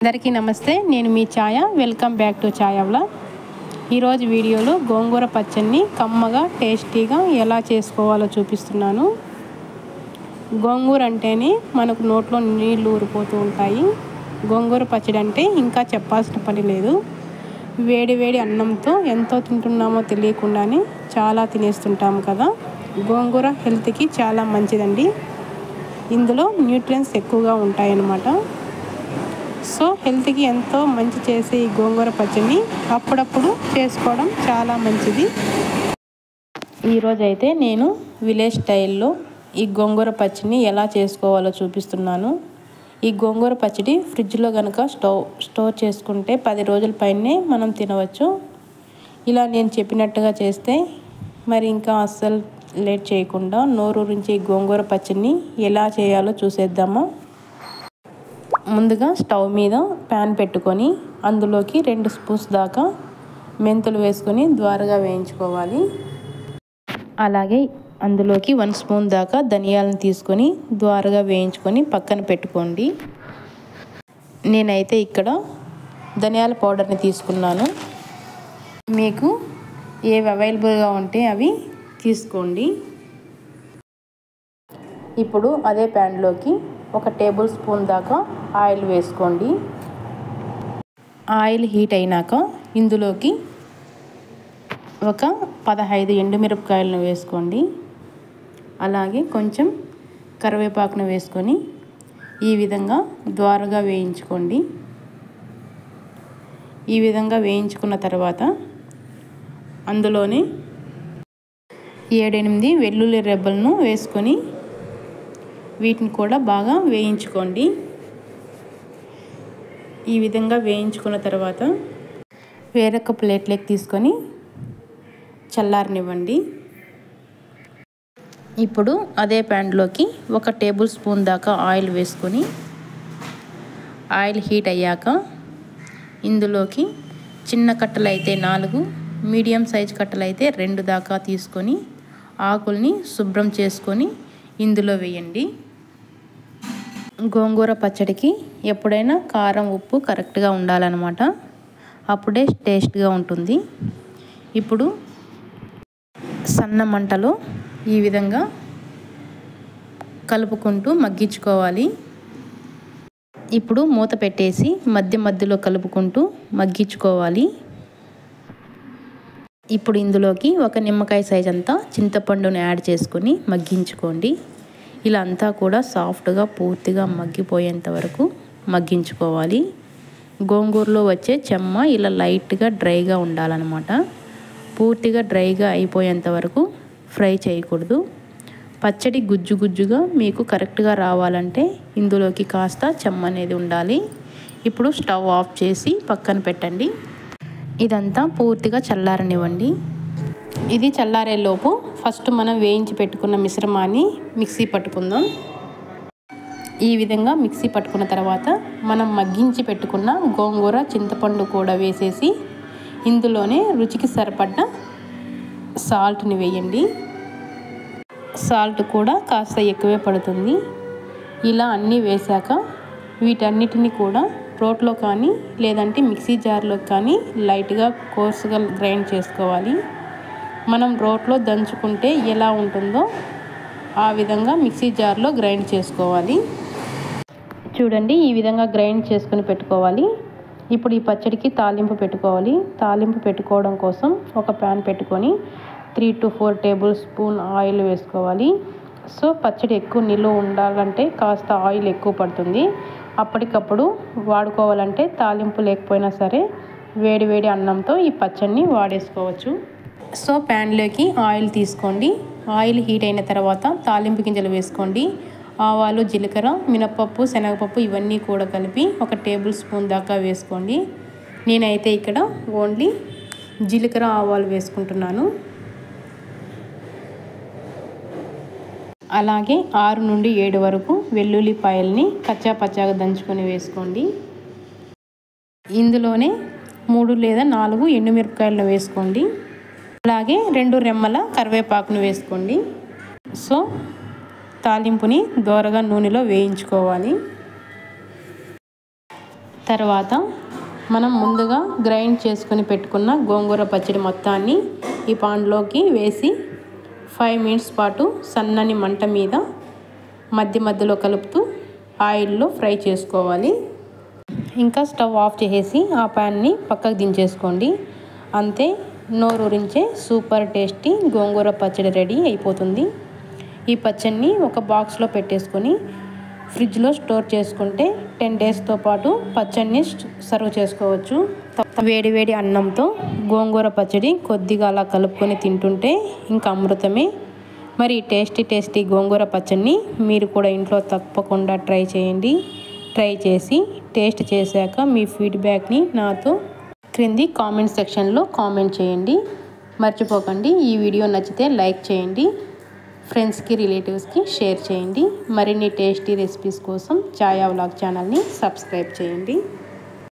అందరికీ నమస్తే, నేను మీ Chaya. Welcome back to Chaya vlog. ఈరోజు వీడియోలో గోంగూర పచ్చడిని కమ్మగా టేస్టీగా ఎలా చేసుకోవాలో చూపిస్తున్నాను. గోంగూర అంటేనే మనకు నోట్లో నీళ్ళు ఊరిపోతూ ఉంటాయి. గోంగూర పచ్చడి అంటే ఇంకా చెప్పాల్సిన పని లేదు. వేడి వేడి అన్నంతో ఎంతో తింటున్నామో తెలియకుండానే చాలా తినేస్తుంటాము కదా. గోంగూర హెల్త్కి చాలా మంచిదండి. ఇందులో న్యూట్రియన్స్ ఎక్కువగా ఉంటాయన్నమాట. సో హెల్త్కి ఎంతో మంచి చేసే ఈ గోంగూర పచ్చడిని అప్పుడప్పుడు చేసుకోవడం చాలా మంచిది. ఈరోజైతే నేను విలేజ్ స్టైల్లో ఈ గోంగూర పచ్చడిని ఎలా చేసుకోవాలో చూపిస్తున్నాను. ఈ గోంగూర పచ్చడి ఫ్రిడ్జ్లో కనుక స్టోర్ చేసుకుంటే 10 రోజుల పైనే మనం తినవచ్చు. ఇలా నేను చెప్పినట్టుగా చేస్తే మరి ఇంకా అస్సలు లేట్ చేయకుండా నోరూరించి గోంగూర పచ్చడిని ఎలా చేయాలో చూసేద్దామా. ముందుగా స్టవ్ మీద ప్యాన్ పెట్టుకొని అందులోకి 2 స్పూన్స్ దాకా మెంతులు వేసుకొని ద్వారగా వేయించుకోవాలి. అలాగే అందులోకి 1 స్పూన్ దాకా ధనియాలను తీసుకొని ద్వారగా వేయించుకొని పక్కన పెట్టుకోండి. నేనైతే ఇక్కడ ధనియాల పౌడర్ని తీసుకున్నాను. మీకు ఏవి అవైలబుల్గా ఉంటే అవి తీసుకోండి. ఇప్పుడు అదే ప్యాన్లోకి 1 టేబుల్ స్పూన్ దాకా ఆయిల్ వేసుకోండి. ఆయిల్ హీట్ అయినాక ఇందులోకి ఒక 15 ఎండుమిరపకాయలను వేసుకోండి. అలాగే కొంచెం కరివేపాకును వేసుకొని ఈ విధంగా ద్వారగా వేయించుకోండి. ఈ విధంగా వేయించుకున్న తర్వాత అందులోనే 7-8 వెల్లుల్లి రెబ్బలను వేసుకొని వీటిని కూడా బాగా వేయించుకోండి. ఈ విధంగా వేయించుకున్న తర్వాత వేరొక ప్లేట్లోకి తీసుకొని చల్లారనివ్వండి. ఇప్పుడు అదే ప్యాన్లోకి 1 టేబుల్ స్పూన్ దాకా ఆయిల్ వేసుకొని ఆయిల్ హీట్ అయ్యాక ఇందులోకి చిన్న కట్టలు అయితే 4, మీడియం సైజ్ కట్టలు అయితే 2 దాకా తీసుకొని ఆకుల్ని శుభ్రం చేసుకొని ఇందులో వేయండి. గోంగూర పచ్చడికి ఎప్పుడైనా కారం ఉప్పు కరెక్ట్గా ఉండాలన్నమాట. అప్పుడే టేస్ట్గా ఉంటుంది. ఇప్పుడు సన్న మంటలో ఈ విధంగా కలుపుకుంటూ మగ్గించుకోవాలి. ఇప్పుడు మూత పెట్టేసి మధ్యలో కలుపుకుంటూ మగ్గించుకోవాలి. ఇప్పుడు ఇందులోకి 1 నిమ్మకాయ సైజ్ అంతా చింతపండుని యాడ్ చేసుకొని మగ్గించుకోండి. ఇలా అంతా కూడా సాఫ్ట్గా పూర్తిగా మగ్గిపోయేంత వరకు మగ్గించుకోవాలి. గోంగూరలో వచ్చే చెమ్మ ఇలా లైట్గా డ్రైగా ఉండాలన్నమాట. పూర్తిగా డ్రైగా అయిపోయేంత వరకు ఫ్రై చేయకూడదు. పచ్చడి గుజ్జుగా మీకు కరెక్ట్గా రావాలంటే ఇందులోకి కాస్త చెమ్మ అనేది ఉండాలి. ఇప్పుడు స్టవ్ ఆఫ్ చేసి పక్కన పెట్టండి. ఇదంతా పూర్తిగా చల్లారనివ్వండి. ఇది చల్లారేలోపు ఫస్ట్ మనం వేయించి పెట్టుకున్న మిశ్రమాన్ని మిక్సీ పట్టుకుందాం. ఈ విధంగా మిక్సీ పట్టుకున్న తర్వాత మనం మగ్గించి పెట్టుకున్న గోంగూర చింతపండు కూడా వేసేసి ఇందులోనే రుచికి సరిపడ్డ సాల్ట్ని వేయండి. సాల్ట్ కూడా కాస్త ఎక్కువే పడుతుంది. ఇలా అన్నీ వేశాక వీటన్నిటిని కూడా రోట్లో కానీ లేదంటే మిక్సీ జార్లో కానీ లైట్గా కోర్సుగా గ్రైండ్ చేసుకోవాలి. మనం రోట్లో దంచుకుంటే ఎలా ఉంటుందో ఆ విధంగా మిక్సీ జార్లో గ్రైండ్ చేసుకోవాలి. చూడండి, ఈ విధంగా గ్రైండ్ చేసుకుని పెట్టుకోవాలి. ఇప్పుడు ఈ పచ్చడికి తాలింపు పెట్టుకోవాలి. తాలింపు పెట్టుకోవడం కోసం ఒక ప్యాన్ పెట్టుకొని 3 to 4 టేబుల్ స్పూన్ ఆయిల్ వేసుకోవాలి. సో పచ్చడి ఎక్కువ నిల్వ ఉండాలంటే కాస్త ఆయిల్ ఎక్కువ పడుతుంది. అప్పటికప్పుడు వాడుకోవాలంటే తాలింపు లేకపోయినా సరే వేడి అన్నంతో ఈ పచ్చడిని వాడేసుకోవచ్చు. సో ప్యాన్లోకి ఆయిల్ తీసుకోండి. ఆయిల్ హీట్ అయిన తర్వాత తాలింపు గింజలు వేసుకోండి. ఆవాలు, జీలకర్ర, మినపప్పు, శనగపప్పు ఇవన్నీ కూడా కలిపి 1 టేబుల్ స్పూన్ దాకా వేసుకోండి. నేనైతే ఇక్కడ ఓన్లీ జీలకర్ర, ఆవాలు వేసుకుంటున్నాను. అలాగే 6 నుండి 7 వరకు వెల్లుల్లిపాయల్ని కచ్చాపచ్చాగా దంచుకొని వేసుకోండి. ఇందులోనే 3 లేదా 4 ఎండుమిరపకాయలను వేసుకోండి. అలాగే 2 రెమ్మల కరివేపాకును వేసుకోండి. సో తాలింపుని దోరగా నూనెలో వేయించుకోవాలి. తర్వాత మనం ముందుగా గ్రైండ్ చేసుకొని పెట్టుకున్న గోంగూర పచ్చడి మొత్తాన్ని ఈ పాన్లోకి వేసి 5 మినిట్స్ పాటు సన్నని మంట మీద మధ్య మధ్యలో కలుపుతూ ఆయిల్లో ఫ్రై చేసుకోవాలి. ఇంకా స్టవ్ ఆఫ్ చేసి ఆ ప్యాన్ని పక్కకు దించేసుకోండి. అంతే, నోరూరించే సూపర్ టేస్టీ గోంగూర పచ్చడి రెడీ అయిపోతుంది. ఈ పచ్చడిని ఒక బాక్స్లో పెట్టేసుకొని ఫ్రిడ్జ్లో స్టోర్ చేసుకుంటే 10 డేస్తో పాటు పచ్చడిని సర్వ్ చేసుకోవచ్చు. వేడి వేడి అన్నంతో గోంగూర పచ్చడి కొద్దిగా అలా కలుపుకొని తింటుంటే ఇంకా అమృతమే. మరి టేస్టీ గోంగూర పచ్చడిని మీరు కూడా ఇంట్లో తప్పకుండా ట్రై చేయండి. ట్రై చేసి టేస్ట్ చేశాక మీ ఫీడ్బ్యాక్ని నాతో క్రింది కామెంట్ సెక్షన్లో కామెంట్ చేయండి. మర్చిపోకండి, ఈ వీడియో నచ్చితే లైక్ చేయండి. ఫ్రెండ్స్కి, రిలేటివ్స్కి షేర్ చేయండి. మరిన్ని టేస్టీ రెసిపీస్ కోసం ఛాయా వ్లాగ్ ఛానల్ని సబ్స్క్రైబ్ చేయండి.